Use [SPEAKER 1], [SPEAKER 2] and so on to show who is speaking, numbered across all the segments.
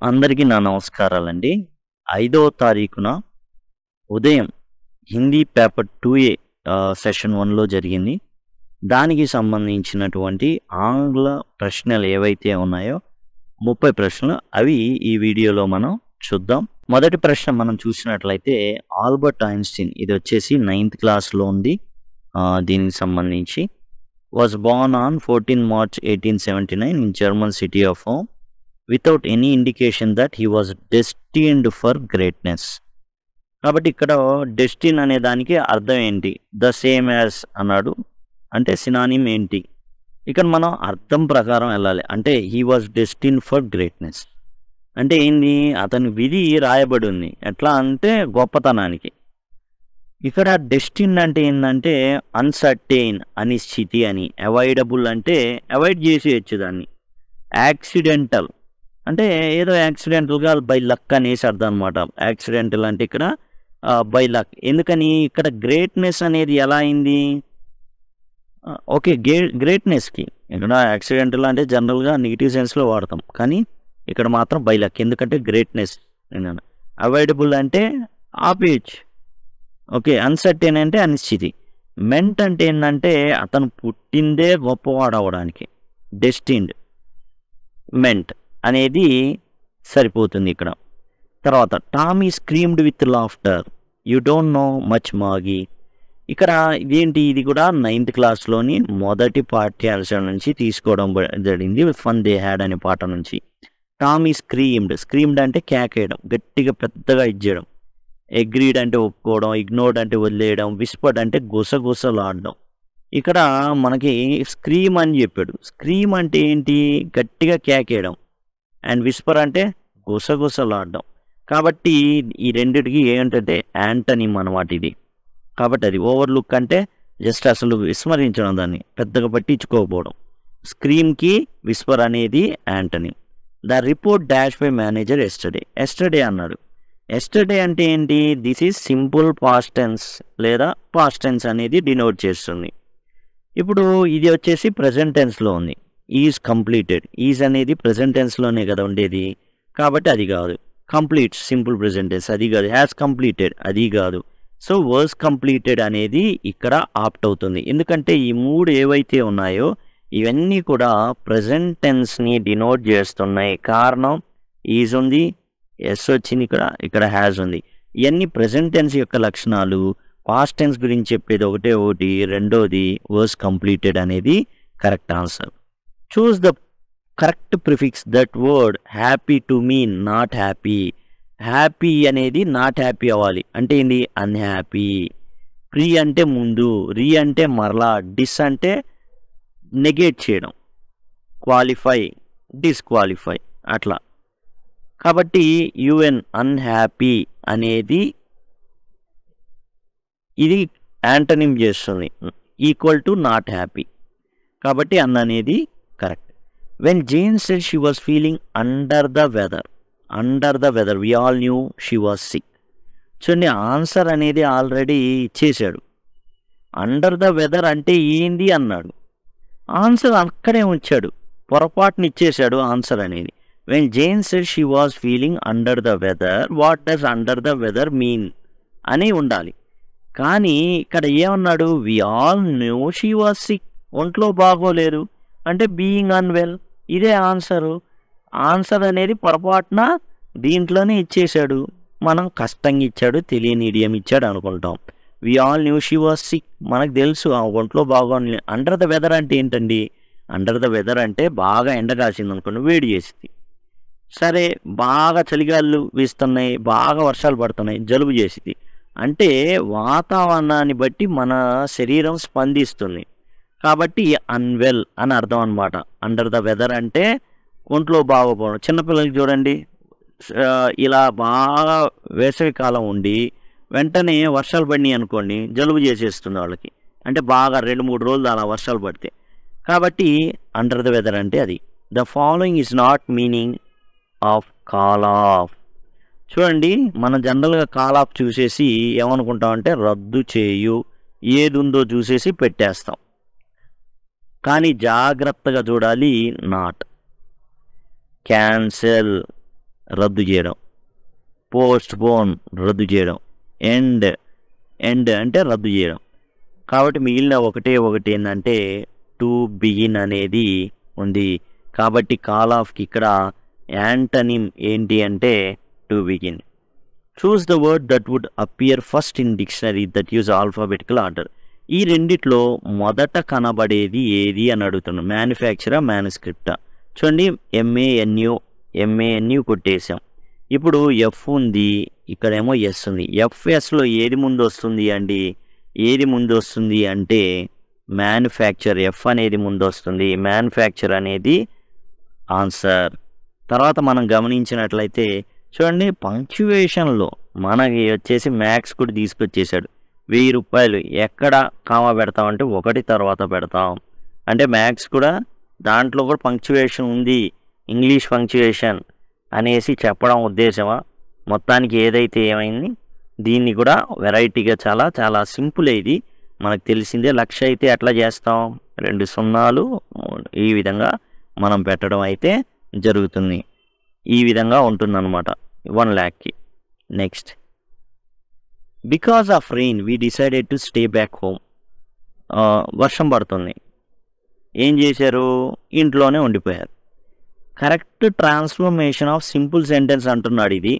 [SPEAKER 1] అందరికీ నా నమస్కారాలండి. 5వ తారీఖున ఉదయం హిందీ పేపర్ 2A సెషన్ 1లో జరిగింది. దానికి సంబంధించినటువంటి ఆంగ్ల ప్రశ్నలు ఏవైతే ఉన్నాయో 30 ప్రశ్నలు అవి ఈ వీడియోలో మనం చూద్దాం. మొదటి ప్రశ్న మనం చూసినట్లయితే ఆల్బర్ట్ ఐన్స్టీన్, ఇది వచ్చేసి 9th క్లాస్లో ఉంది. దీనికి సంబంధించి was born on 14 March 1879 in German city of Rome without any indication that he was destined for greatness. కాబట్టి ఇక్కడ డెస్టిన్ అనే దానికి అర్థం ఏంటి? ద సేమ్ యాజ్ అన్నాడు, అంటే సినానిమ్ ఏంటి? ఇక్కడ మనం అర్థం ప్రకారం వెళ్ళాలి. అంటే హీ వాజ్ డెస్టిన్ ఫర్ గ్రేట్నెస్ అంటే ఏంది? అతని విధి రాయబడి ఉంది. ఎట్లా అంటే గొప్పతనానికి. ఇక్కడ డెస్టిన్ అంటే ఏంటంటే అన్సర్టైన్, అనిశ్చితి అని. అవాయిడబుల్ అంటే అవాయిడ్ చేసేయచ్చు దాన్ని. యాక్సిడెంటల్ అంటే ఏదో యాక్సిడెంటల్గా బై లక్ అనేసి అర్థం అనమాట. యాక్సిడెంటల్ అంటే ఇక్కడ బై లక్. ఎందుకని ఇక్కడ గ్రేట్నెస్ అనేది ఎలా అయింది? ఓకే, గ్రేట్నెస్కి ఇక్కడ యాక్సిడెంటల్ అంటే జనరల్గా నెగిటివ్ సెన్స్లో వాడతాం, కానీ ఇక్కడ మాత్రం బై లక్. ఎందుకంటే గ్రేట్నెస్. అవాయిడబుల్ అంటే ఆపేయచ్చు. ఓకే, అన్సర్టైన్ అంటే అనిశ్చితి. మెంట్ అంటే ఏంటంటే అతను పుట్టిందే గొప్పవాడు అవడానికి. డెస్టిన్డ్, మెంట్ అనేది సరిపోతుంది ఇక్కడ. తర్వాత Tommy screamed with laughter, you don't know much Maggie. ఇక్కడ ఇదేంటి? ఇది కూడా 9th క్లాస్లోని మొదటి పాఠ్యాంశం నుంచి తీసుకోవడం జరిగింది. ఫన్ దే హ్యాడ్ అనే పాట నుంచి. టామీ స్క్రీమ్డ్ అంటే కేకేయడం, గట్టిగా పెద్దగా ఇచ్చేయడం. అగ్రీడ్ అంటే ఒప్పుకోవడం, ఇగ్నోర్డ్ అంటే వదిలేయడం, విస్పర్డ్ అంటే గుసగుసలాడడం. ఇక్కడ మనకి స్క్రీమ్ అని చెప్పాడు. స్క్రీమ్ అంటే ఏంటి? గట్టిగా కేకేయడం. అండ్ విస్పర్ అంటే గుసగుసలాడడం. కాబట్టి ఈ రెండిటికి ఏంటంటే యాంటనిమ్ అన్నమాట ఇది. కాబట్టి అది ఓవర్లుక్ అంటే జస్ట్ అసలు విస్మరించడం, దాన్ని పెద్దగా పట్టించుకోకపోవడం. స్క్రీమ్కి విస్పర్ అనేది antonym. The report dash by manager yesterday అన్నాడు. ఎస్టర్డే అంటే ఏంటి? This is simple past tense లేదా పాస్ట్ టెన్స్ అనేది డినోట్ చేస్తుంది. ఇప్పుడు ఇది వచ్చేసి ప్రజెంట్ టెన్స్లో ఉంది. Is completed. ఈజ్ అనేది ప్రజెంట్ టెన్స్లోనే కదా ఉండేది, కాబట్టి అది కాదు. కంప్లీట్ సింపుల్ ప్రజెంట్ టెన్స్, అది కాదు. హ్యాస్ కంప్లీటెడ్, అది కాదు. సో వాజ్ కంప్లీటెడ్ అనేది ఇక్కడ ఆప్ట్ అవుతుంది. ఎందుకంటే ఈ మూడు ఏవైతే ఉన్నాయో ఇవన్నీ కూడా ప్రజెంట్ టెన్స్ని డినోట్ చేస్తున్నాయి. కారణం ఈజ్ ఉంది, ఎస్ వచ్చింది, ఇక్కడ హ్యాజ్ ఉంది. ఇవన్నీ ప్రజెంట్ టెన్స్ యొక్క లక్షణాలు. పాస్ట్ టెన్స్ గురించి చెప్పేది ఒకటి. రెండోది వాజ్ కంప్లీటెడ్ అనేది correct answer. Choose the correct prefix that word happy to mean not happy. Happy అనేది నాట్ హ్యాపీ అవ్వాలి. అంటే ఏంది? అన్హ్యాపీ. ప్రీ అంటే ముందు, రీ అంటే మరలా, డిస్ అంటే నెగేట్ చేయడం, క్వాలిఫై, డిస్క్వాలిఫై అట్లా. కాబట్టి యుఎన్ అన్హ్యాపీ అనేది ఇది యాంటనిమ్ చేస్తుంది, ఈక్వల్ టు నాట్ హ్యాపీ. కాబట్టి అన్ అనేది correct. When Jane said she was feeling under the weather we all knew she was sick. చూడండి, ఆన్సర్ అనేది ఆల్రెడీ ఇచ్చేశాడు. అండర్ ద వెదర్ అంటే ఏంది అన్నాడు, ఆన్సర్ అక్కడే ఉంచాడు, పొరపాటుని ఇచ్చేశాడు ఆన్సర్ అనేది. When Jane said she was feeling under the weather, what does under the weather mean అని ఉండాలి. కానీ ఇక్కడ ఏమన్నాడు? We all knew she was sick, ఒంట్లో బాగోలేరు అంటే బీయింగ్ అన్వెల్. ఇదే ఆన్సరు. ఆన్సర్ అనేది పొరపాటున దీంట్లోనే ఇచ్చేశాడు. మనం కష్టంగా ఇచ్చాడు, తెలియని ఇడియం ఇచ్చాడు అనుకుంటాం. We all knew she was sick, మనకు తెలుసు ఆ ఒంట్లో బాగోలే. అండర్ ద వెదర్ అంటే ఏంటండి? అండర్ ద వెదర్ అంటే బాగా ఎండ కాసింది అనుకోండి, వేడి చేసింది. సరే, బాగా చలిగాళ్ళు వీస్తున్నాయి, బాగా వర్షాలు పడుతున్నాయి, జలుబు చేసింది. అంటే వాతావరణాన్ని బట్టి మన శరీరం స్పందిస్తుంది. కాబట్టి అన్వెల్ అని అర్థం అనమాట. అండర్ ద వెదర్ అంటే ఒంట్లో బాగోపోవడం. చిన్నపిల్లలకి చూడండి, ఇలా బాగా వేసవికాలం ఉండి వెంటనే వర్షాలు పడినాయి అనుకోండి, జలుబు చేసేస్తుంది వాళ్ళకి. అంటే బాగా 2-3 రోజులు అలా వర్షాలు పడితే. కాబట్టి అండర్ ద వెదర్ అంటే అది. The following is not meaning of call of. చూడండి, మనం జనరల్గా కాల్ ఆఫ్ చూసేసి ఏమనుకుంటామంటే రద్దు చేయు, ఏది ఉందో చూసేసి పెట్టేస్తాం. కానీ జాగ్రత్తగా చూడాలి. నాట్, క్యాన్సెల్, రద్దు చేయడం, పోస్ట్ పోన్ రద్దు చేయడం, ఎండ్ అంటే రద్దు చేయడం. కాబట్టి మిగిలిన ఒకటి ఏంటంటే టు బిగిన్ అనేది ఉంది. కాబట్టి కాల్ ఆఫ్కి ఇక్కడ యాంటనిమ్ ఏంటి అంటే to begin. Choose the word that would appear first in dictionary that use alphabetical order. ఈ రెండిట్లో మొదట కనబడేది ఏది అని అడుగుతున్నాం. మ్యానుఫ్యాక్చరా, మ్యానుస్క్రిప్టా? చూడండి, ఎంఏఎన్యు కొట్టేసాం. ఇప్పుడు ఎఫ్ ఉంది, ఇక్కడేమో ఎస్ ఉంది. ఎఫ్ఎస్లో ఏది ముందు వస్తుంది అండి? ఏది ముందు వస్తుంది అంటే మ్యానుఫ్యాక్చర్. ఎఫ్ అనేది ముందు వస్తుంది, మ్యానుఫ్యాక్చర్ అనేది ఆన్సర్. తర్వాత మనం గమనించినట్లయితే చూడండి, పంక్చువేషన్లో మనకి వచ్చేసి మ్యాథ్స్ కూడా తీసుకొచ్చేసాడు. 1000 రూపాయలు ఎక్కడ కామా పెడతామంటే 1 తర్వాత పెడతాం. అంటే మ్యాథ్స్ కూడా దాంట్లో కూడా పంక్చువేషన్ ఉంది, ఇంగ్లీష్ పంక్చువేషన్ అనేసి చెప్పడం ఉద్దేశమా? మొత్తానికి ఏదైతే ఏమైంది, దీన్ని కూడా వెరైటీగా చాలా చాలా సింపుల్. ఇది మనకు తెలిసిందే. లక్ష అయితే ఎట్లా చేస్తాం? 2 సున్నాలు ఈ విధంగా మనం పెట్టడం అయితే జరుగుతుంది. ఈ విధంగా ఉంటుందన్నమాట 1 lakhకి. Next, because of rain we decided to stay back home. వర్షం పడుతుంది, ఏం చేశారు? ఇంట్లోనే ఉండిపోయారు. Correct transformation of simple sentence అంటున్నాడు. ఇది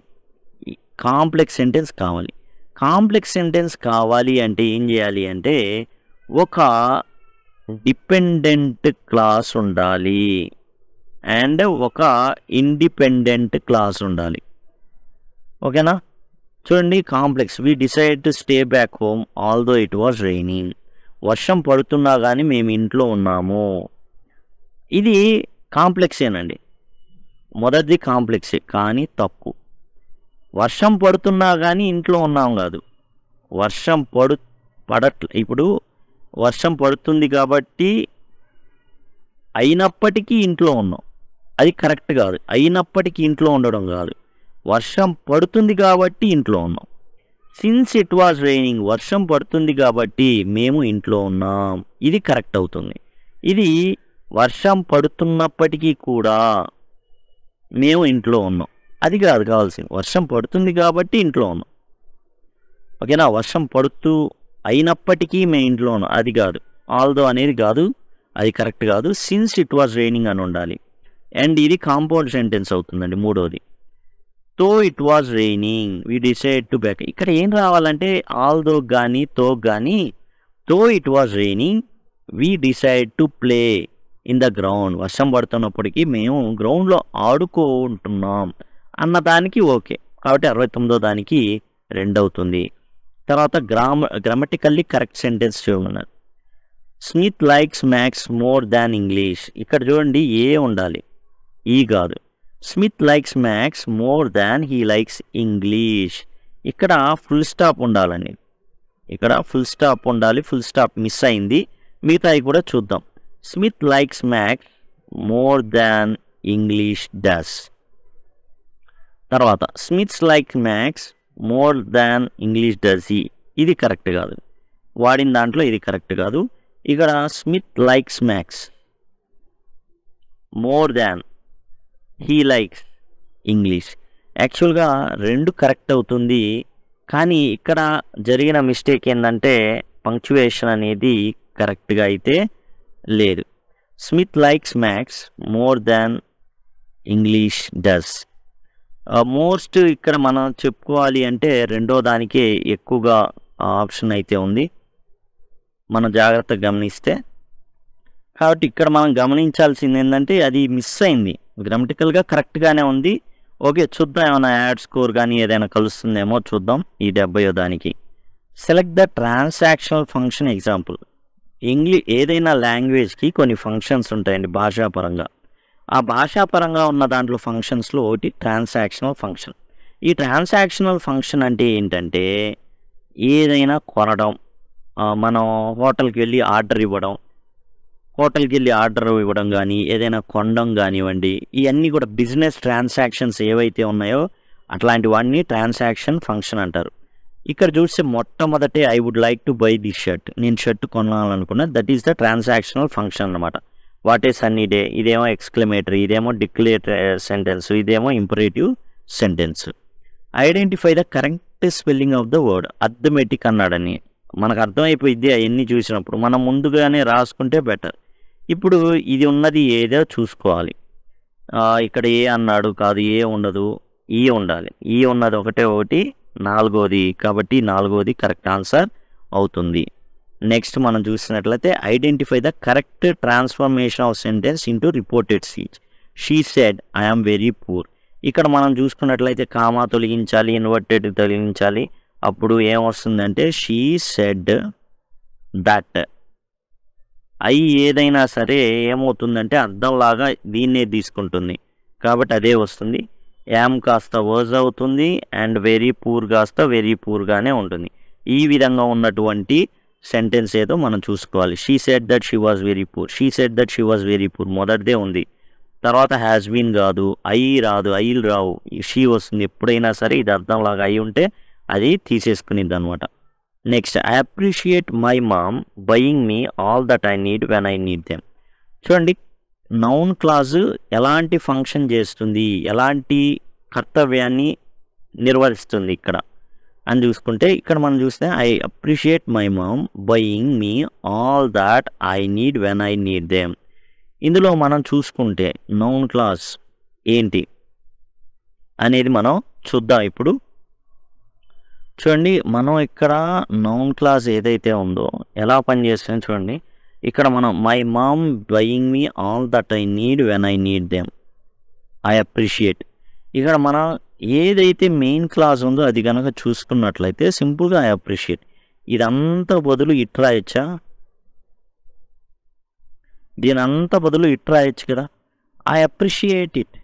[SPEAKER 1] కాంప్లెక్స్ సెంటెన్స్ కావాలి. కాంప్లెక్స్ సెంటెన్స్ కావాలి అంటే ఏం చేయాలి అంటే ఒక డిపెండెంట్ క్లాస్ ఉండాలి అండ్ ఒక ఇండిపెండెంట్ క్లాస్ ఉండాలి. ఓకేనా? చూడండి, complex we decide to stay back home although it was raining. వర్షం పడుతున్నా కానీ మేము ఇంట్లో ఉన్నాము. ఇది కాంప్లెక్సేనండి, మొదటిది కాంప్లెక్సే కానీ తప్పు. వర్షం పడుతున్నా కానీ ఇంట్లో ఉన్నాం కాదు. వర్షం ఇప్పుడు వర్షం పడుతుంది కాబట్టి అయినప్పటికీ ఇంట్లో ఉన్నాం, అది కరెక్ట్ కాదు. అయినప్పటికీ ఇంట్లో ఉండడం కాదు, వర్షం పడుతుంది కాబట్టి ఇంట్లో ఉన్నాం. సిన్స్ ఇట్ వాజ్ రైనింగ్, వర్షం పడుతుంది కాబట్టి మేము ఇంట్లో ఉన్నాం, ఇది కరెక్ట్ అవుతుంది. ఇది వర్షం పడుతున్నప్పటికీ కూడా మేము ఇంట్లో ఉన్నాం, అది కాదు కావాల్సింది. వర్షం పడుతుంది కాబట్టి ఇంట్లో ఉన్నాం. ఓకేనా? వర్షం పడుతూ అయినప్పటికీ మేము ఇంట్లో ఉన్నాం, అది కాదు. ఆల్దో అనేది కాదు, అది కరెక్ట్ కాదు. సిన్స్ ఇట్ వాజ్ రైనింగ్ అని ఉండాలి. అండ్ ఇది కాంపౌండ్ సెంటెన్స్ అవుతుందండి. మూడోది, తో it was raining we decide to back. ఇక్కడ ఏం రావాలంటే ఆల్దో కానీ తో కానీ, తో it was raining we decide to play in the ground. వర్షం పడుతున్నప్పటికీ మేము గ్రౌండ్లో ఆడుకుంటున్నాం అన్నదానికి ఓకే. కాబట్టి 69వ దానికి 2 అవుతుంది. తర్వాత గ్రామటికల్లీ కరెక్ట్ సెంటెన్స్ చూడమన్నారు. Smith likes maths more than English. ఇక్కడ చూడండి, ఏ ఉండాలి, ఈ కాదు. Smith likes maths more than he likes English. ఇక్కడ ఫుల్ స్టాప్ ఉండాలండి, ఇక్కడ ఫుల్ స్టాప్ ఉండాలి. ఫుల్ స్టాప్ మిస్ అయింది. మిగతాయి కూడా చూద్దాం. Smith likes maths more than English does. తర్వాత Smiths like maths more than English does he. ఇది కరెక్ట్ కాదు, వాడిన దాంట్లో ఇది కరెక్ట్ కాదు. ఇక్కడ Smith likes maths more than he likes English. యాక్చువల్గా 2 కరెక్ట్ అవుతుంది, కానీ ఇక్కడ జరిగిన మిస్టేక్ ఏంటంటే పంక్చువేషన్ అనేది కరెక్ట్గా అయితే లేదు. Smith likes maths more than English does. Most ఇక్కడ మనం చెప్పుకోవాలి అంటే 2వ దానికే ఎక్కువగా ఆప్షన్ అయితే ఉంది, మనం జాగ్రత్తగా గమనిస్తే. కాబట్టి ఇక్కడ మనం గమనించాల్సింది ఏంటంటే అది మిస్ అయింది. గ్రామటికల్గా కరెక్ట్గానే ఉంది. ఓకే, చూద్దాం ఏమైనా యాడ్ స్కోర్ కానీ ఏదైనా కలుస్తుందేమో చూద్దాం ఈ 70వ దానికి. Select the transactional function example. ఏదైనా లాంగ్వేజ్కి కొన్ని ఫంక్షన్స్ ఉంటాయండి భాషాపరంగా. ఆ భాషాపరంగా ఉన్న దాంట్లో ఫంక్షన్స్లో ఒకటి ట్రాన్సాక్షనల్ ఫంక్షన్. ఈ ట్రాన్సాక్షనల్ ఫంక్షన్ అంటే ఏంటంటే ఏదైనా కొనడం, మనం హోటల్కి వెళ్ళి ఆర్డర్ ఇవ్వడం కానీ ఏదైనా కొనడం కానివ్వండి, ఇవన్నీ కూడా బిజినెస్ ట్రాన్సాక్షన్స్ ఏవైతే ఉన్నాయో అట్లాంటి వాటిని ట్రాన్సాక్షన్ ఫంక్షన్ అంటారు. ఇక్కడ చూస్తే మొట్టమొదటే I would like to buy this shirt, నేను షర్ట్ కొనాలనుకున్నా, that is the transactional function అనమాట. వాట్ ఏ సన్నీ డే, ఇదేమో ఎక్స్క్లమేటరీ, ఇదేమో డిక్లేర్ సెంటెన్స్, ఇదేమో imperative sentence. Identify the correct spelling of the word. Arithmetic అన్నాడని మనకు అర్థమైపోయింది అవన్నీ చూసినప్పుడు. మనం ముందుగానే రాసుకుంటే బెటర్. ఇప్పుడు ఇది ఉన్నది ఏదో చూసుకోవాలి. ఇక్కడ ఏ అన్నాడు, కాదు ఏ ఉండదు, ఈ ఉండాలి. ఈ ఉన్నది ఒకటే ఒకటి, నాలుగోది, కాబట్టి నాలుగోది కరెక్ట్ ఆన్సర్ అవుతుంది. నెక్స్ట్ మనం చూసినట్లయితే identify the correct transformation of sentence into reported speech. She said I am very poor. ఇక్కడ మనం చూసుకున్నట్లయితే కామా తొలగించాలి, ఇన్వర్టెడ్ తొలగించాలి. అప్పుడు ఏమొస్తుందంటే షీ సెడ్ దట్. అయి ఏదైనా సరే ఏమవుతుందంటే అర్థంలాగా దీన్నే తీసుకుంటుంది, కాబట్టి అదే వస్తుంది. యామ్ కాస్త వర్జ్ అవుతుంది అండ్ వెరీ పూర్ కాస్త వెరీ పూర్గానే ఉంటుంది. ఈ విధంగా ఉన్నటువంటి సెంటెన్స్ ఏదో మనం చూసుకోవాలి. She said that she was very poor. She said that she was very poor మొదటిదే ఉంది. తర్వాత హ్యాస్ బీన్ కాదు, ఐ రాదు, ఐలు రావు, షీ వస్తుంది. ఎప్పుడైనా సరే ఇది అర్థంలాగా అయి ఉంటే అది తీసేసుకునిద్ది అనమాట. Next I appreciate my mom buying me all that I need when I need them. చూడండి, నౌన్ క్లాజు ఎలాంటి ఫంక్షన్ చేస్తుంది, ఎలాంటి కర్తవ్యాన్ని నిర్వహిస్తుంది ఇక్కడ అని చూసుకుంటే, ఇక్కడ మనం చూస్తే I appreciate my mom buying me all that I need when I need them. ఇందులో మనం చూసుకుంటే నౌన్ క్లాజ్ ఏంటి అనేది మనం చూద్దాం. ఇప్పుడు చూడండి, మనం ఇక్కడ నౌన్ క్లాజ్ ఏదైతే ఉందో ఎలా పనిచేస్తుందో చూడండి. ఇక్కడ మనం my mom buying me all that I need when I need them, I appreciate. ఇక్కడ మనం ఏదైతే మెయిన్ క్లాజ్ ఉందో అది కనుక చూసుకున్నట్లయితే సింపుల్గా ఐ అప్రిషియేట్. ఇదంతా బదులు ఇట్ రాయొచ్చా? దీని అంతా బదులు ఇట్ రాయొచ్చు కదా. I appreciate it.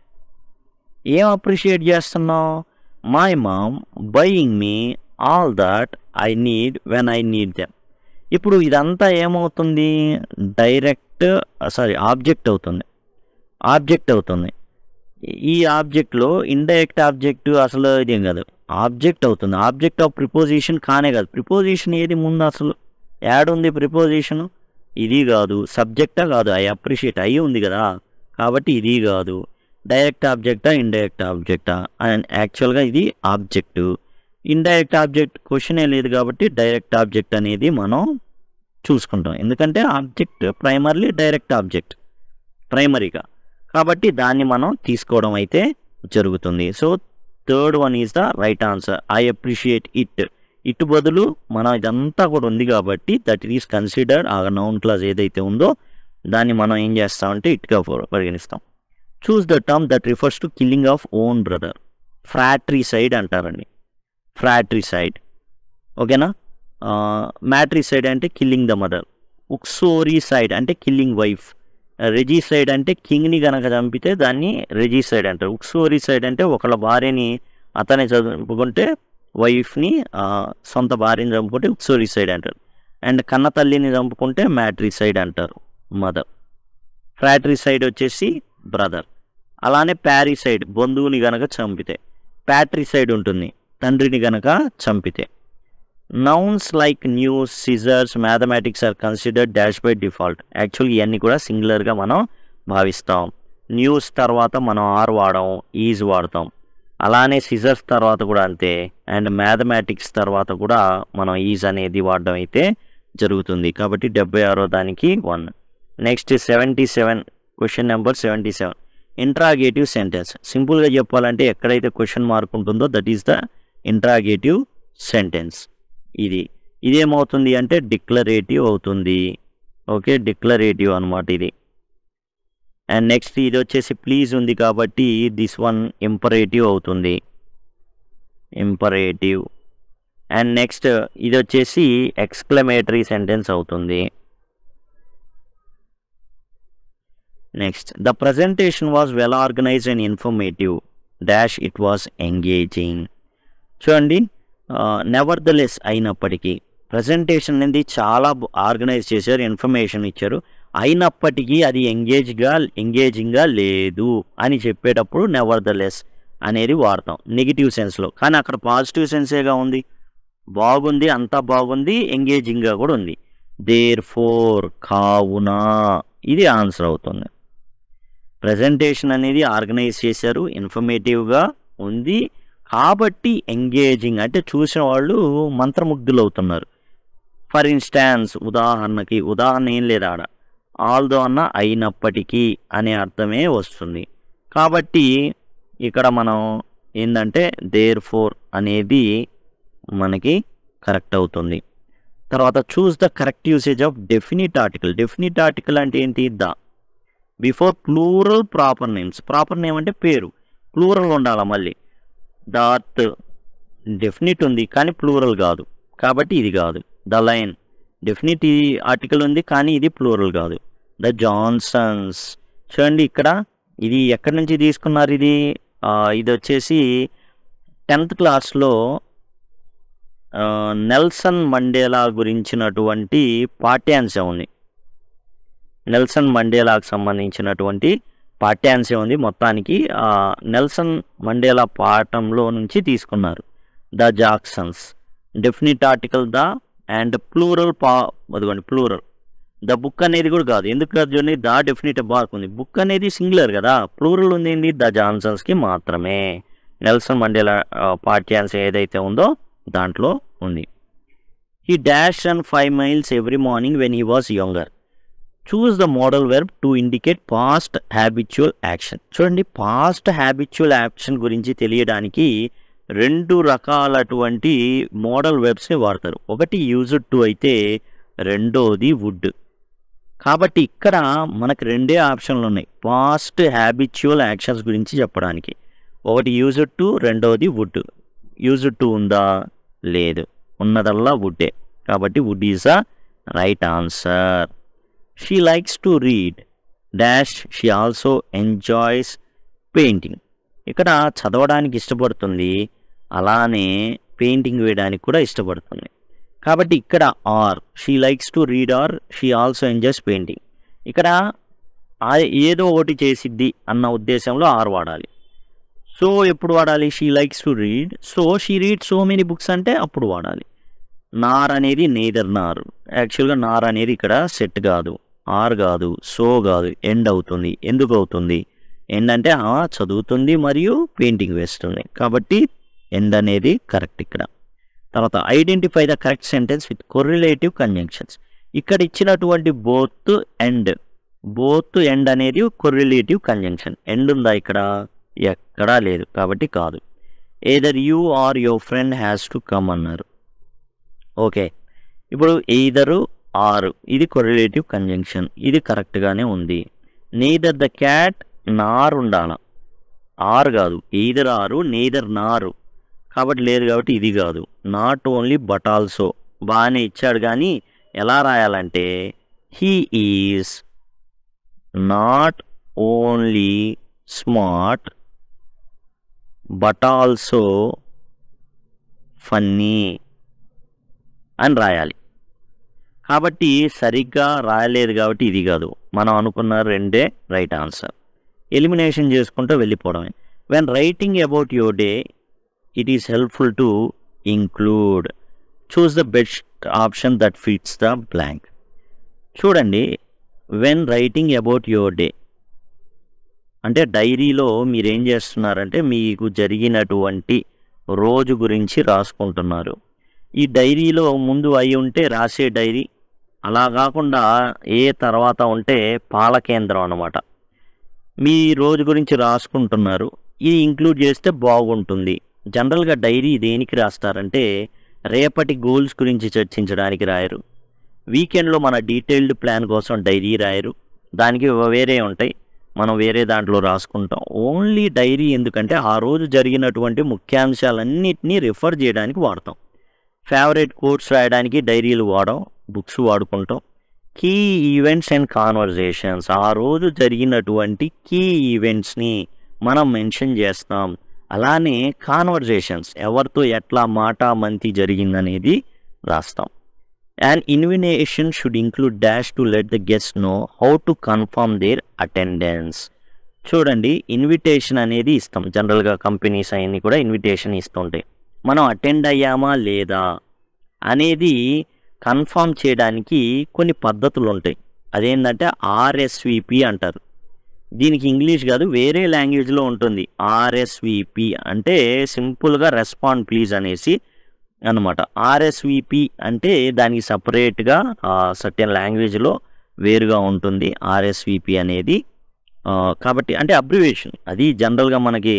[SPEAKER 1] ఏం అప్రిషియేట్ చేస్తున్నావు? My mom buying me all that I need when I need them. ఇప్పుడు ఇదంతా ఏమవుతుంది? ఆబ్జెక్ట్ అవుతుంది. ఈ ఆబ్జెక్ట్లో ఇండైరెక్ట్ ఆబ్జెక్ట్ అసలు ఇదేం కాదు, ఆబ్జెక్ట్ అవుతుంది. ఆబ్జెక్ట్ ఆఫ్ ప్రిపోజిషన్ కానే కాదు. ప్రిపోజిషన్ ఏది ముందు అసలు యాడ్ ఉంది? ప్రిపోజిషను ఇది కాదు. సబ్జెక్టా కాదు, ఐ అప్రిషియేట్ అయ్యి ఉంది కదా, కాబట్టి ఇది కాదు. డైరెక్ట్ ఆబ్జెక్టా ఇండైరెక్ట్ ఆబ్జెక్టా? అండ్ యాక్చువల్గా ఇది ఆబ్జెక్టు. ఇండైరెక్ట్ ఆబ్జెక్ట్ క్వశ్చనే లేదు కాబట్టి డైరెక్ట్ ఆబ్జెక్ట్ అనేది మనం చూసుకుంటాం. ఎందుకంటే ఆబ్జెక్ట్ ప్రైమర్లీ డైరెక్ట్ ఆబ్జెక్ట్ ప్రైమరీగా, కాబట్టి దాన్ని మనం తీసుకోవడం అయితే జరుగుతుంది. So third one is the right answer. I appreciate it. ఇటు బదులు మనం ఇదంతా కూడా ఉంది కాబట్టి దట్ ఈస్ కన్సిడర్డ్. ఆ నౌన్ క్లాజ్ ఏదైతే ఉందో దాన్ని మనం ఏం చేస్తామంటే ఇట్గా పరిగణిస్తాం. Choose the term that refers to killing of own brother. Fratricide అంటారండి. ఫ్రాట్రిసైడ్, ఓకేనా. మ్యాట్రిసైడ్ అంటే కిల్లింగ్ ద మదర్. ఉక్సోరిసైడ్ అంటే కిల్లింగ్ వైఫ్. రెజిసైడ్ అంటే కింగ్ని కనుక చంపితే దాన్ని రెజిసైడ్ అంటారు. ఉక్సోరిసైడ్ అంటే ఒకళ్ళ భార్యని అతనే చంపుకుంటే, వైఫ్ని సొంత భార్యని చంపుకుంటే ఉక్సోరిసైడ్ అంటారు. అండ్ కన్న తల్లిని చంపుకుంటే మ్యాట్రిసైడ్ అంటారు, మదర్. ఫ్రాట్రిసైడ్ వచ్చేసి బ్రదర్. అలానే ప్యారిసైడ్ బంధువుని గనక చంపితే. ప్యాట్రిసైడ్ ఉంటుంది తండ్రిని గనక చంపితే. Nouns like news, scissors, mathematics are considered dash by default. యాక్చువల్గా ఇవన్నీ కూడా సింగులర్గా మనం భావిస్తాం. న్యూస్ తర్వాత మనం ఆర్ వాడడం, ఈజ్ వాడతాం. అలానే సిజర్స్ తర్వాత కూడా అంతే. అండ్ మ్యాథమెటిక్స్ తర్వాత కూడా మనం ఈజ్ అనేది వాడడం అయితే జరుగుతుంది. కాబట్టి 76వ దానికి 1. Next 77, question number 77. Interrogative sentence. సింపుల్గా చెప్పాలంటే ఎక్కడైతే క్వశ్చన్ మార్క్ ఉంటుందో that is the interrogative sentence. ఇదేమవుతుంది అంటే డిక్లరేటివ్ అవుతుంది. ఓకే, డిక్లరేటివ్ అనమాట ఇది. అండ్ నెక్స్ట్ ఇది వచ్చేసి ప్లీజ్ ఉంది కాబట్టి దిస్ వన్ ఇంపరేటివ్ అవుతుంది, ఇంపరేటివ్. అండ్ నెక్స్ట్ ఇది వచ్చేసి ఎక్స్క్లమేటరీ సెంటెన్స్ అవుతుంది. Next the presentation was well organised and informative dash it was engaging. చూడండి, నెవర్ ద లెస్ అయినప్పటికీ, ప్రజెంటేషన్ అనేది చాలా ఆర్గనైజ్ చేశారు, ఇన్ఫర్మేషన్ ఇచ్చారు, అయినప్పటికీ అది ఎంగేజింగ్గా లేదు అని చెప్పేటప్పుడు నెవర్ ద లెస్ అనేది వాడతాం నెగిటివ్ సెన్స్లో. కానీ అక్కడ పాజిటివ్ సెన్సేగా ఉంది, బాగుంది, అంతా బాగుంది, ఎంగేజింగ్గా కూడా ఉంది. దేర్ ఫోర్, కావున, ఇది ఆన్సర్ అవుతుంది. ప్రజెంటేషన్ అనేది ఆర్గనైజ్ చేశారు, ఇన్ఫర్మేటివ్గా ఉంది కాబట్టి ఎంగేజింగ్ అంటే చూసిన వాళ్ళు మంత్రముగ్ధులు అవుతున్నారు. ఫర్ ఇన్స్టాన్స్ ఉదాహరణ ఏం లేదు ఆడ, ఆల్దో అన్న అయినప్పటికీ అనే అర్థమే వస్తుంది. కాబట్టి ఇక్కడ మనం ఏంటంటే దేర్ ఫోర్ అనేది మనకి కరెక్ట్ అవుతుంది. తర్వాత choose the correct usage of definite article. Definite article అంటే ఏంటి? The before plural proper names. Proper name అంటే పేరు, ప్లూరల్ ఉండాలి. మళ్ళీ దాట్ డెఫినిట్ ఉంది కానీ ప్లూరల్ కాదు కాబట్టి ఇది కాదు. ద లైన్ డెఫినిట్ ఆర్టికల్ ఉంది కానీ ఇది ప్లూరల్ కాదు. The Johnsons. చూడండి ఇక్కడ ఇది ఎక్కడి నుంచి తీసుకున్నారు? ఇది వచ్చేసి 10th క్లాస్లో నెల్సన్ మండేలా గురించినటువంటి పాఠ్యాంశం ఉంది. నెల్సన్ మండేలాకు సంబంధించినటువంటి పాఠ్యాంశం ఉంది. మొత్తానికి నెల్సన్ మండేలా పాఠంలో నుంచి తీసుకున్నారు. The Jacksons. Definite article the and plural అదిగోండి ప్లూరల్. ద బుక్ అనేది కూడా కాదు. ఎందుకు కాదు చూడండి, ద డెఫినిట్ బార్క్ ఉంది. బుక్ అనేది సింగులర్ కదా, ప్లూరల్ ఉంది ఏంది? ద జాన్సన్స్కి మాత్రమే. నెల్సన్ మండేలా పాఠ్యాంశం ఏదైతే ఉందో దాంట్లో ఉంది. He dash run 5 miles every morning when he was younger. Choose the modal verb to indicate past habitual action. చూడండి, పాస్ట్ హ్యాబిచువల్ యాక్షన్ గురించి తెలియడానికి 2 రకాలటువంటి మోడల్ వెర్బ్స్ని వాడతారు. ఒకటి యూజ్డ్ టు అయితే రెండోది వుడ్. కాబట్టి ఇక్కడ మనకు 2 ఆప్షన్లు ఉన్నాయి పాస్ట్ హ్యాబిచువల్ యాక్షన్స్ గురించి చెప్పడానికి. ఒకటి యూజ్డ్ టు, రెండోది వుడ్. యూజ్డ్ టు ఉందా? లేదు, ఉన్నదల్లా వుడ్డే. కాబట్టి would is a right answer. She likes to read dash she also enjoys painting. ఇక్కడ చదవడానికి ఇష్టపడుతుంది, అలానే పెయింటింగ్ వేయడానికి కూడా ఇష్టపడుతుంది. కాబట్టి ఇక్కడ or she likes to read or she also enjoys painting. ఇక్కడ ఏదో ఒకటి చేసిద్ది అన్న ఉద్దేశంలో ఆర్ వాడాలి. సో ఎప్పుడు వాడాలి? She likes to read, so she read so many books అంటే అప్పుడు వాడాలి. నార్ అనేది నేదర్ నార్. యాక్చువల్గా నార్ అనేది ఇక్కడ సెట్ కాదు, ఆర్ కాదు, సో కాదు, ఎండ్ అవుతుంది. ఎందుకు అవుతుంది? ఎండ్ అంటే చదువుతుంది మరియు పెయింటింగ్ వేస్తుంది కాబట్టి ఎండ్ అనేది కరెక్ట్ ఇక్కడ. తర్వాత identify the correct sentence with correlative conjunctions. ఇక్కడ ఇచ్చినటువంటి బోత్ ఎండ్ అనేది కొరిలేటివ్ కంజంక్షన్. ఎండ్ ఉందా ఇక్కడ? ఎక్కడా లేదు కాబట్టి కాదు. Either you or your friend has to come అన్నారు. ఓకే, ఇప్పుడు ఎయిదరు ఆర్ ఇది కొరిలేటివ్ కంజంక్షన్, ఇది కరెక్ట్గానే ఉంది. నెయిదర్ ద క్యాట్ నార్ ఉండాల, ఆర్ కాదు. ఎయిదర్ ఆరు నెయిదర్ నారు కాబట్టి లేదు కాబట్టి ఇది కాదు. నాట్ ఓన్లీ బట్ ఆల్సో బాగానే ఇచ్చాడు కానీ ఎలా రాయాలంటే he is not only smart but also funny అని రాయాలి. కాబట్టి సరిగ్గా రాయలేదు కాబట్టి ఇది కాదు. మనం అనుకున్న 2 రైట్ ఆన్సర్. ఎలిమినేషన్ చేసుకుంటూ వెళ్ళిపోవడమే. When writing about your day it is helpful to include. Choose the best option that fits the blank. చూడండి, when writing about your day అంటే డైరీలో మీరేం చేస్తున్నారంటే మీకు జరిగినటువంటి రోజు గురించి రాసుకుంటున్నారు. ఈ డైరీలో ముందు అయి ఉంటే రాసే డైరీ, అలా కాకుండా తర్వాత ఉంటే పాలకేంద్రం అన్నమాట. మీ రోజు గురించి రాసుకుంటున్నారు, ఇది ఇంక్లూడ్ చేస్తే బాగుంటుంది. జనరల్గా డైరీ దేనికి రాస్తారంటే రేపటి గోల్స్ గురించి చర్చించడానికి రాయరు. వీకెండ్లో మన డీటెయిల్డ్ ప్లాన్ కోసం డైరీ రాయరు, దానికి వేరే ఉంటాయి, మనం వేరే దాంట్లో రాసుకుంటాం. ఓన్లీ డైరీ ఎందుకంటే ఆ రోజు జరిగినటువంటి ముఖ్యాంశాలన్నింటినీ రిఫర్ చేయడానికి వాడతాం. ఫేవరెట్ కోట్స్ రాయడానికి డైరీలు వాడడం, బుక్స్ వాడుకుంటాం. కీ ఈవెంట్స్ అండ్ కాన్వర్జేషన్స్, ఆ రోజు జరిగినటువంటి కీ ఈవెంట్స్ని మనం మెన్షన్ చేస్తాం. అలానే కాన్వర్జేషన్స్, ఎవరితో ఎట్లా మాటామంతి జరిగిందనేది రాస్తాం. And invitation should include dash to let the guest know how to confirm their attendance. చూడండి, ఇన్విటేషన్ అనేది ఇస్తాం. జనరల్గా కంపెనీస్ అవన్నీ కూడా ఇన్విటేషన్ ఇస్తుంటాయి. మనం అటెండ్ అయ్యామా లేదా అనేది కన్ఫర్మ్ చేయడానికి కొన్ని పద్ధతులు ఉంటాయి. అదేంటంటే RSVP అంటారు. దీనికి ఇంగ్లీష్ కాదు, వేరే లాంగ్వేజ్లో ఉంటుంది. ఆర్ఎస్విపి అంటే సింపుల్గా రెస్పాండ్ ప్లీజ్ అనేసి అనమాట. ఆర్ఎస్విపి అంటే దానికి సపరేట్గా సర్టెన్ లాంగ్వేజ్లో వేరుగా ఉంటుంది ఆర్ఎస్విపి అనేది. కాబట్టి అంటే అబ్రివేషన్, అది జనరల్గా మనకి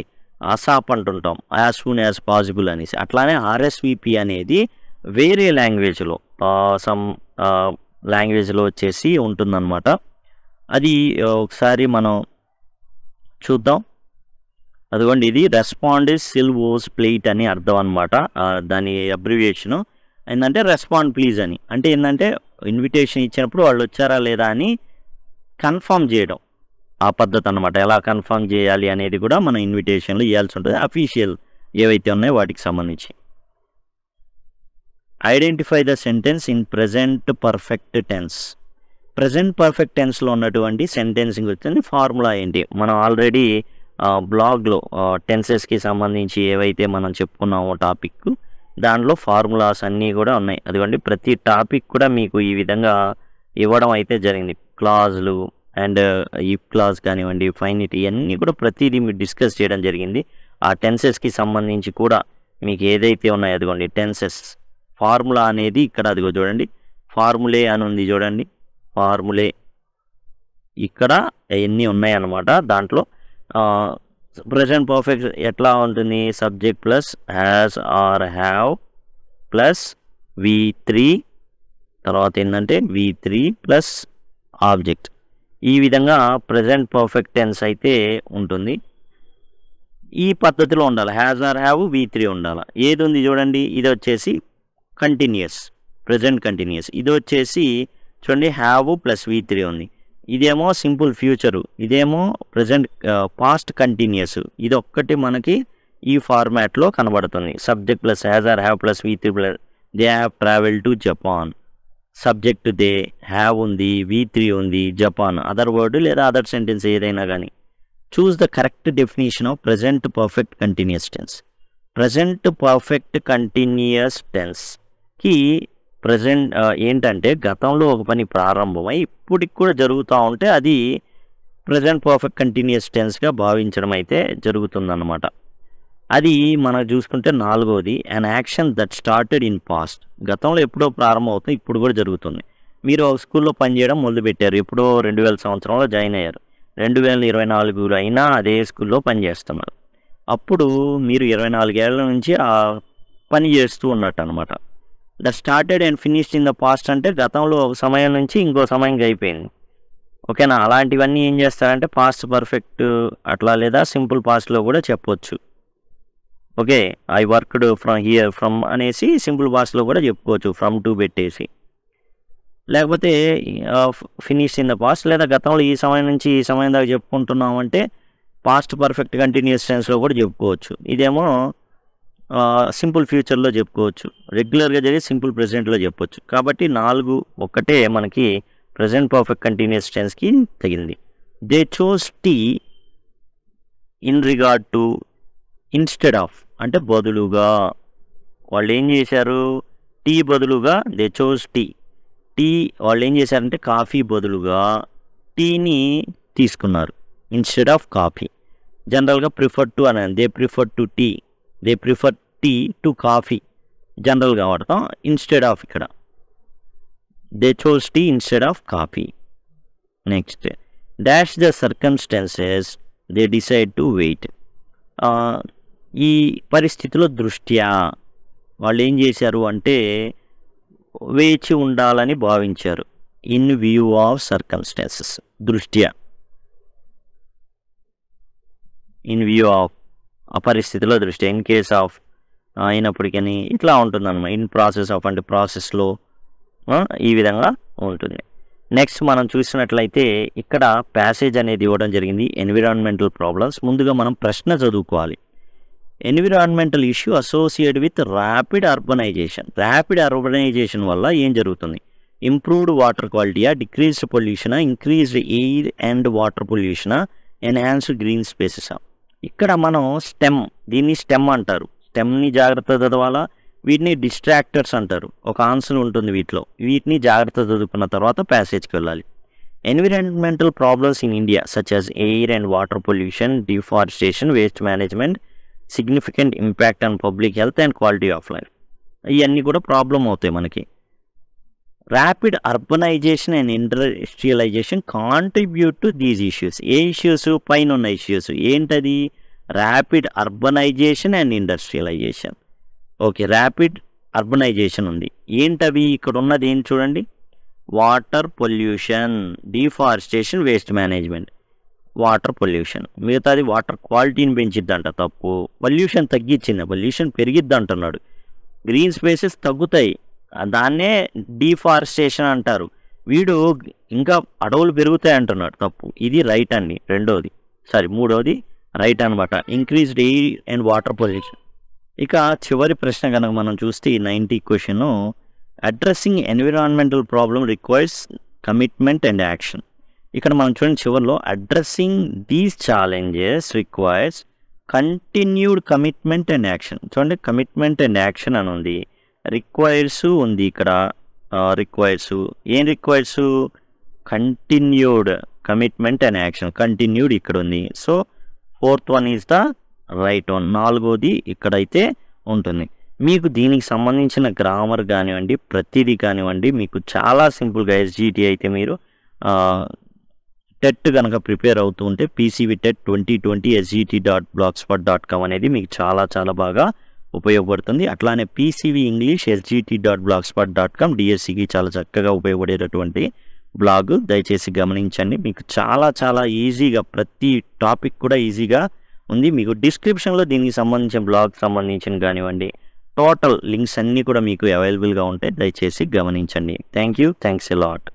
[SPEAKER 1] అసాప్ అంటుంటాం, యాజ్ సూన్ యాజ్ పాసిబుల్ అనేసి. అట్లానే ఆర్ఎస్విపి అనేది వేరే లాంగ్వేజ్లో సమ్ లాంగ్వేజ్లో వచ్చేసి ఉంటుందన్నమాట. అది ఒకసారి మనం చూద్దాం. అదిగోండి, ఇది రెస్పాండ్ సిల్వోస్ ప్లేట్ అని అర్థం అనమాట. దాని అబ్రివియేషను ఏంటంటే రెస్పాండ్ ప్లీజ్ అని. అంటే ఏంటంటే ఇన్విటేషన్ ఇచ్చినప్పుడు వాళ్ళు వచ్చారా లేదా అని కన్ఫర్మ్ చేయడం, ఆ పద్ధతి అనమాట. ఎలా కన్ఫర్మ్ చేయాలి అనేది కూడా మనం ఇన్విటేషన్లో ఇవ్వాల్సి ఉంటుంది, అఫీషియల్ ఏవైతే ఉన్నాయో వాటికి సంబంధించి. Identify the sentence in present perfect tense. Present perfect టెన్స్లో ఉన్నటువంటి సెంటెన్సింగ్ వచ్చింది ఫార్ములా ఏంటి, మనం ఆల్రెడీ బ్లాగ్లో టెన్సెస్కి సంబంధించి ఏవైతే మనం చెప్పుకున్నామో టాపిక్, దానిలో ఫార్ములాస్ అన్నీ కూడా ఉన్నాయి. అదిగోండి, ప్రతి టాపిక్ కూడా మీకు ఈ విధంగా ఇవ్వడం అయితే జరిగింది. క్లాజులు అండ్ ఇఫ్ క్లాజ్ కానివ్వండి, ఫైనిటీ, ఇవన్నీ కూడా ప్రతిదీ మీరు డిస్కస్ చేయడం జరిగింది. ఆ టెన్సెస్కి సంబంధించి కూడా మీకు ఏదైతే ఉన్నాయో అదిగోండి టెన్సెస్ ఫార్ములా అనేది ఇక్కడ అదిగో చూడండి, ఫార్ములే అని ఉంది చూడండి, ఫార్ములే ఇక్కడ ఎన్ని ఉన్నాయన్నమాట. దాంట్లో ప్రెజెంట్ పర్ఫెక్ట్ ఎట్లా ఉంటుంది, subject plus has or have plus V3, తర్వాత ఏంటంటే V3 ప్లస్ ఆబ్జెక్ట్. ఈ విధంగా ప్రెజెంట్ పర్ఫెక్ట్ టెన్స్ అయితే ఉంటుంది. ఈ పద్ధతిలో ఉండాలి, హ్యాస్ ఆర్ హ్యావ్ V3 ఉండాలి. ఏది ఉంది చూడండి, ఇది వచ్చేసి కంటిన్యూస్, ప్రెజెంట్ కంటిన్యూస్. ఇది వచ్చేసి చూడండి హ్యావ్ ప్లస్ V3 ఉంది. ఇదేమో సింపుల్ ఫ్యూచరు, ఇదేమో ప్రజెంట్ పాస్ట్ కంటిన్యూస్. ఇది ఒక్కటి మనకి ఈ ఫార్మాట్లో కనబడుతుంది. Subject plus has or have plus V3 plus they have travel to Japan. Subject they, have ఉంది, V3 ఉంది, జపాన్. అదర్ వర్డ్ లేదా అదర్ సెంటెన్స్ ఏదైనా కానీ. Choose the correct definition of present perfect continuous tense. Present perfect continuous టెన్స్కి present ఏంటంటే గతంలో ఒక పని ప్రారంభమై ఇప్పటికి కూడా జరుగుతూ ఉంటే అది ప్రజెంట్ పర్ఫెక్ట్ కంటిన్యూస్ టెన్స్గా భావించడం అయితే జరుగుతుందన్నమాట. అది మనం చూసుకుంటే నాలుగోది, an action that started in past. గతంలో ఎప్పుడో ప్రారంభం అవుతుంది, ఇప్పుడు కూడా జరుగుతుంది. మీరు స్కూల్లో పనిచేయడం మొదలుపెట్టారు, ఎప్పుడో 2000 సంవత్సరంలో జాయిన్ అయ్యారు, 2024 అయినా అదే స్కూల్లో పనిచేస్తున్నారు. అప్పుడు మీరు 24 ఏళ్ల నుంచి ఆ పని చేస్తూ ఉన్నట్టు అనమాట. The started and finished in the past అంటే గతంలో ఒక సమయం నుంచి ఇంకో సమయంకి అయిపోయింది. ఓకేనా, అలాంటివన్నీ ఏం చేస్తారంటే పాస్ట్ పర్ఫెక్ట్ అట్లా లేదా సింపుల్ పాస్ట్లో కూడా చెప్పవచ్చు. Okay, I worked from here from అనేసి సింపుల్ పాస్ట్లో కూడా చెప్పుకోవచ్చు, ఫ్రమ్ టు పెట్టేసి. లేకపోతే ఫినిష్ ఇన్ ద పాస్ట్, లేదా గతంలో ఈ సమయం నుంచి ఈ సమయం దాకా చెప్పుకుంటున్నామంటే పాస్ట్ పర్ఫెక్ట్ కంటిన్యూస్ టెన్స్లో కూడా చెప్పుకోవచ్చు. ఇదేమో సింపుల్ ఫ్యూచర్లో చెప్పుకోవచ్చు, రెగ్యులర్గా జరిగే సింపుల్ ప్రెజెంట్లో చెప్పొచ్చు. కాబట్టి 4 ఒక్కటే మనకి ప్రెజెంట్ పర్ఫెక్ట్ కంటిన్యూస్ టెన్స్కి తగింది. They chose tea in regard to, instead of అంటే బదులుగా. వాళ్ళు ఏం చేశారు, టీ బదులుగా దే చోస్ టీ. టీ వాళ్ళు ఏం చేశారంటే కాఫీ బదులుగా టీని తీసుకున్నారు, ఇన్స్టెడ్ ఆఫ్ కాఫీ. జనరల్గా ప్రిఫర్ టు అని, they prefer to tea, they prefer tea to coffee జనరల్గా వాడతాం. ఇన్స్టెడ్ ఆఫ్ ఇక్కడ they chose tea instead of coffee. Next, dash the circumstances they decide to wait. ఈ పరిస్థితిలో దృష్ట్యా వాళ్ళు ఏం చేశారు అంటే వేచి ఉండాలని భావించారు. ఇన్ వ్యూ ఆఫ్ సర్కమ్స్టాన్సెస్, దృష్ట్యా, ఇన్ వ్యూ ఆఫ్ ఆ పరిస్థితిలో దృష్ట్యా, ఇన్ కేస్ ఆఫ్ అయినప్పటికీ ఇట్లా ఉంటుందన్నమాట. ఇన్ ప్రాసెస్ ఆఫ్ అంటే ప్రాసెస్లో ఈ విధంగా ఉంటుంది. నెక్స్ట్ మనం చూసినట్లయితే ఇక్కడ ప్యాసేజ్ అనేది ఇవ్వడం జరిగింది, ఎన్విరాన్మెంటల్ ప్రాబ్లమ్స్. ముందుగా మనం ప్రశ్న చదువుకోవాలి. Environmental issue associate with rapid urbanization. Rapid urbanization వల్ల ఏం జరుగుతుంది, ఇంప్రూవ్డ్ వాటర్ క్వాలిటీయా, డిక్రీజ్డ్ పొల్యూషనా, ఇంక్రీజ్డ్ ఎయిర్ అండ్ వాటర్ పొల్యూషనా, ఎన్హాన్స్డ్ గ్రీన్ స్పేసెసా. ఇక్కడ మనం స్టెమ్, దీన్ని స్టెమ్ అంటారు. స్టెమ్ని జాగ్రత్త చదవాలా, వీటిని డిస్ట్రాక్టర్స్ అంటారు. ఒక ఆన్సర్ ఉంటుంది వీటిలో, వీటిని జాగ్రత్త చదువుకున్న తర్వాత ప్యాసేజ్కి వెళ్ళాలి. Environmental problems in India such as air and water pollution, deforestation, waste management, significant impact on public health and quality of life. ఇవన్నీ కూడా ప్రాబ్లం అవుతాయి మనకి. Rapid urbanisation and industrialisation contribute to these issues. ఏ issues? పైన ఉన్న issues. ఏంటది? Rapid urbanisation and industrialisation. Okay, rapid urbanisation ఉంది. ఏంటవి? ఇక్కడ ఉన్నది ఏంటి చూడండి. Water pollution, deforestation, waste management. Water pollution, మిగతాది వాటర్ క్వాలిటీని పెంచిద్దంట. తప్పు. పొల్యూషన్ తగ్గించింది, పొల్యూషన్ పెరిగిద్ది అంటున్నాడు. గ్రీన్ స్పేసెస్ తగ్గుతాయి, దాన్నే డిఫారెస్టేషన్ అంటారు. వీడు ఇంకా అడవులు పెరుగుతాయి అంటున్నాడు. తప్పు. ఇది రైట్ అండి. మూడోది రైట్ అనమాట. Increased air and water pollution. ఇక చివరి ప్రశ్న కనుక మనం చూస్తే 90 question, addressing environmental problem requires commitment and action. ఇక్కడ మనం చూడండి చివరిలో, addressing these challenges requires continued commitment and action. చూడండి, కమిట్మెంట్ అండ్ యాక్షన్ అని ఉంది, రిక్వైర్స్ ఉంది ఇక్కడ. రిక్వైర్స్ ఏం requires? Continued commitment and action. Continued ఇక్కడ ఉంది. So 4th one is the right one. 4వది ఇక్కడైతే ఉంటుంది. మీకు దీనికి సంబంధించిన గ్రామర్ కానివ్వండి, ప్రతిదీ కానివ్వండి, మీకు చాలా సింపుల్గా ఎస్జిటి అయితే మీరు టెట్ కనుక ప్రిపేర్ అవుతూ ఉంటే పీసీవీ టెట్ 2020 sgt.blogspot.com అనేది మీకు చాలా చాలా బాగా ఉపయోగపడుతుంది. అట్లానే పీసీవీ ఇంగ్లీష్ sgt.blogspot.com డిఎస్సికి చాలా చక్కగా ఉపయోగపడేటటువంటి బ్లాగ్. దయచేసి గమనించండి. మీకు చాలా చాలా ఈజీగా ప్రతి టాపిక్ కూడా ఈజీగా ఉంది. మీకు డిస్క్రిప్షన్లో దీనికి సంబంధించిన బ్లాగ్ సంబంధించిన కానివ్వండి, టోటల్ లింక్స్ అన్నీ కూడా మీకు అవైలబుల్గా ఉంటాయి. దయచేసి గమనించండి. Thanks a lot.